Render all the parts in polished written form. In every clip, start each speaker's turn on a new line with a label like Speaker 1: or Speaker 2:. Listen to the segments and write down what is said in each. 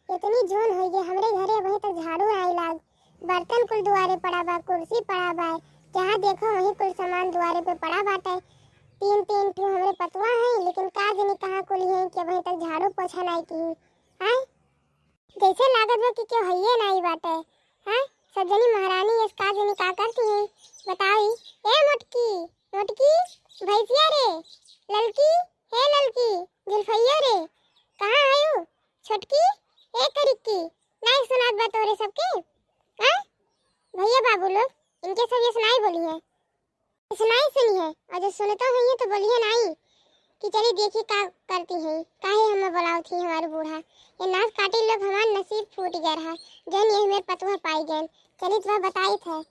Speaker 1: इतनी जोन हो गई हमरे घरे वही तक झाड़ू आई लाग, बर्तन कुल दुआरे पड़ा बा, कुर्सी पड़ा बा, जहाँ देखो वही कुल सामान दुआरे पे पड़ा बाटे। तीन तीन ठो हमरे पतवा है, लेकिन का जनी कहाँ कुल है कि वही तक झाड़ू पोछा नहीं की है। जैसे लागत बा कि क्यों हइये नहीं बाटे है। सब जनी महारानी इस का जनी का करती है बताई। ए मोटकी मोटकी भैंसिया रे, ललकी हे ललकी जुल्फैया रे, कहाँ आयु छोटकी ए करिक्की, नहीं सुनात बा तोरे सबके हैं। भैया बाबू लोग इनके सब ये सुनाई बोली है, सुनाई सुनी है, और जो सुनता है ये तो बोलिए नहीं कि चलिए देखिए का करती है। काहे हमें बुलाओ थी हमारे बूढ़ा, ये नाच काटी लोग हमारा नसीब फूट गया रहा, जन ये मेरे पतवा पाई गए। चलिए तो बताई थे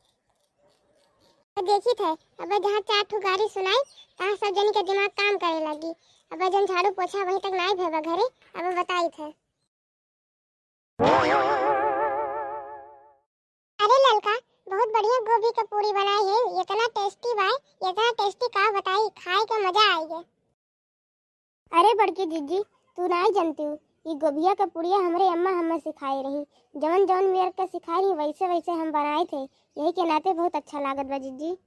Speaker 1: तो देखी थे। अब जहाँ चार ठो गाड़ी सुनाई तहाँ सब जनी का दिमाग काम करे लगी। अब जन झाड़ू पोछा वहीं तक नहीं भेबा घरे, अब बताई थे। अरे ललका बहुत बढ़िया गोभी का पूरी बनाई है, इतना टेस्टी भाई, इतना टेस्टी का बताई, खाए का मजा आएगा। अरे बड़की जीजी तू नहीं जानती हूँ, ये गोभिया का पुड़िया हमारे अम्मा हमें सिखाई रही, जवन जवन मेरे को सिखाई रही वैसे वैसे हम बनाए थे, यही के नाते बहुत अच्छा लागत बा जीजी।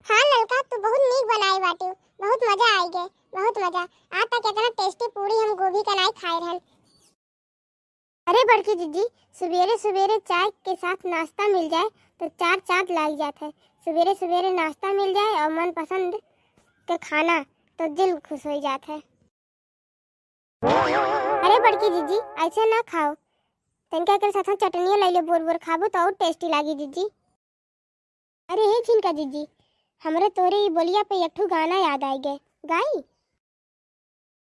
Speaker 1: हाँ ललका तू बहुत नीक बनाई बाटी, बहुत मजा आई गए, बहुत मजा। आज तक इतना टेस्टी पूरी हम गोभी का नहीं खाए रहन। अरे बड़की जीजी सवेरे सवेरे चाय के साथ नाश्ता मिल जाए तो चार चांद लग जाता है। सवेरे सवेरे नाश्ता मिल जाए और मन पसंद के खाना तो दिल खुश हो जाता है। अरे बड़की जीजी ऐसे ना खाओ, तनका के साथ चटनिया ले ले, बोर बोर खाबो तो और टेस्टी लागी जीजी। अरे हे छिनका जीजी हमरे तोरे ये बोलिया पे एक ठो गाना याद आई गए, गाई।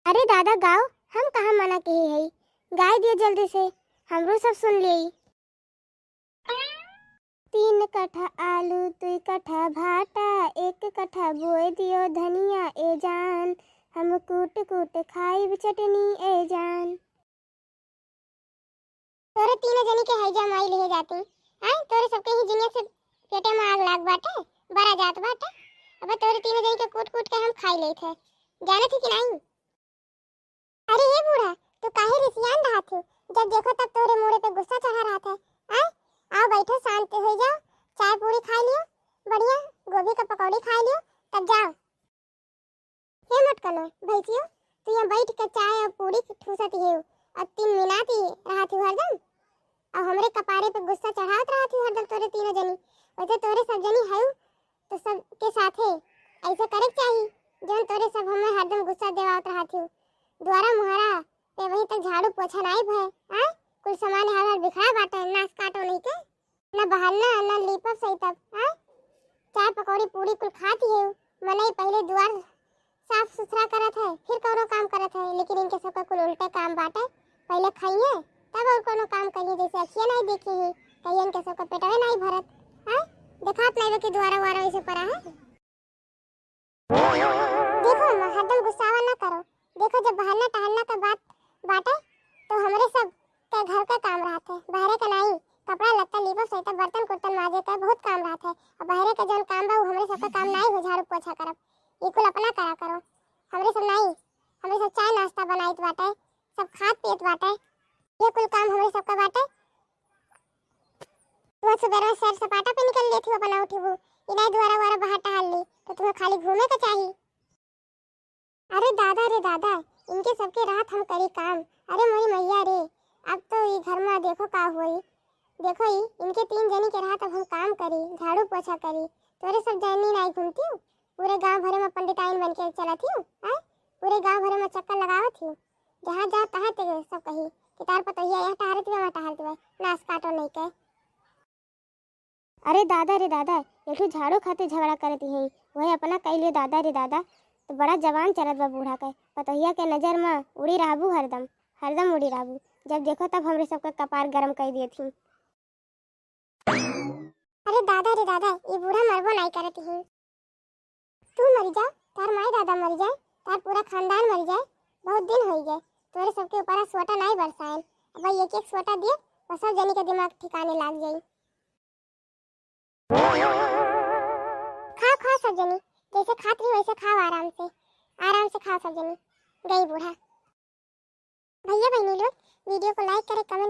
Speaker 1: अरे दादा गाओ, हम कहाँ मना कही है, गाय दिए जल्दी से, हमरो सब सुन ली। 3 कट्ठा आलू 2 कट्ठा भाटा, 1 कट्ठा बोए दियो धनिया ए जान, हम कूट कूट खाइब चटनी ए जान। तोरे तीनों जनी के हैजा माई ले जाती हैं, तोरे सबके ही जिनिया से पेटे में आग लाग बाटे, बड़ा जात बाटे। अब तोरे तीनों जनी के कूट कूट के हम खाई ले थे, जाने थी कि नहीं। अरे ये बूढ़ा तो काहे रिसियान रहा थे, जब देखो तब तोरे मुड़े पे गुस्सा चढ़ा रहा था। हैं आओ बैठो शांत हो जाओ, चाय पूरी खा लियो, बढ़िया गोभी का पकौड़ी खा लियो, तब जाओ। ये मत करो भैंसियो, तू यहाँ बैठ के चाय और पूरी ठूसती है और 3 मिनट रहा थी हरदम, और हमरे कपारे पे गुस्सा चढ़ावत रहा थी हरदम तोरे तीनों जनी। वैसे तोरे सब जनी है तो सब के साथे ऐसे करे चाहिए, जौन तोरे सब हमें हरदम गुस्सा देवावत रहा थी। द्वारा मुहारा पे वही तक झाड़ू पोछा नहीं भय, हां कुल सामान हर हर बिखरा बाटे, नाश काटो नहीं के ना बहालना ना लीपब सही तब। हां चाय पकौड़ी पूरी कुल खाती है, मने पहले द्वार साफ सुथरा करत है फिर कौनो काम करत है, लेकिन इनके सबका कुल उल्टा काम बाटे, पहले खाइए तब और कोनो काम करिए। जैसे अखियां नहीं देखी है कहीं इनके सबका पेटवे नहीं भरत। हां दिखात नहीं कि द्वारा वारा ऐसे पड़ा है। देखो हरदम गुस्सावा ना करो, देखो जब बहाना टहलना का बात बाटे तो हमरे सब के घर का काम रहते, बाहर का नहीं, कपड़ा लत्ता लीपा सहित बर्तन कुर्तन माजे का बहुत काम रहते, और बाहर का जौन काम बा हमरे सब का काम नहीं हो, झाड़ू पोछा करब ये कुल अपना करा करो, हमरे सब नहीं, हमरे सब चाय नाश्ता बनाइत बाटे, सब खात पियत बाटे, ये कुल काम हमरे सब का बाटे। तू सुबह सैर सपाटा पे निकल लेती हो अपना उठबू, इनाई द्वारा वारा बाहर टहल ली तो तुम्हें खाली घूमे का चाहिए। अरे दादा इनके सबके रात हम करी काम, अरे मोरी मैया रे अब तो ये घर में देखो का हुई, देखो ही इनके 3 जनी के रात अब हम काम करी, झाड़ू पोछा करी, तोरे सब जनी नहीं घूमती हूँ, पूरे गांव भरे में पंडिताइन बन के चलती हूँ, पूरे गांव भरे में चक्कर लगावत हूँ, जहाँ जा तहाँ ते सब कही कि तार पतोहिया यहाँ टहलती है वहाँ टहलती है, नाश काटो नहीं के। अरे दादा एक झाड़ू खाते झगड़ा करती है, वही अपना कह लियो दादा रे दादा, तो बड़ा जवान चलत बा बूढ़ा के, पतोहिया के नजर में उड़ी रहबू, हरदम उड़ी रहबू, जब देखो तब हमरे सबका कपार गरम कर दिए थी। अरे दादा रे दादा ये बूढ़ा मरबो नहीं करती है, तू मर जा, तार माई दादा मर जाए, तार पूरा खानदान मर जाए, बहुत दिन हो गए तोरे सबके ऊपर सोटा नहीं बरसाए, अब एक एक सोटा दिए और सब जनी का दिमाग ठिकाने लग जाई। खा सब जनी जैसे खाती वैसे खाओ, आराम से खाओ सब जनी। गई बूढ़ा। भैया बहनी लोग वीडियो को लाइक करें, कमेंट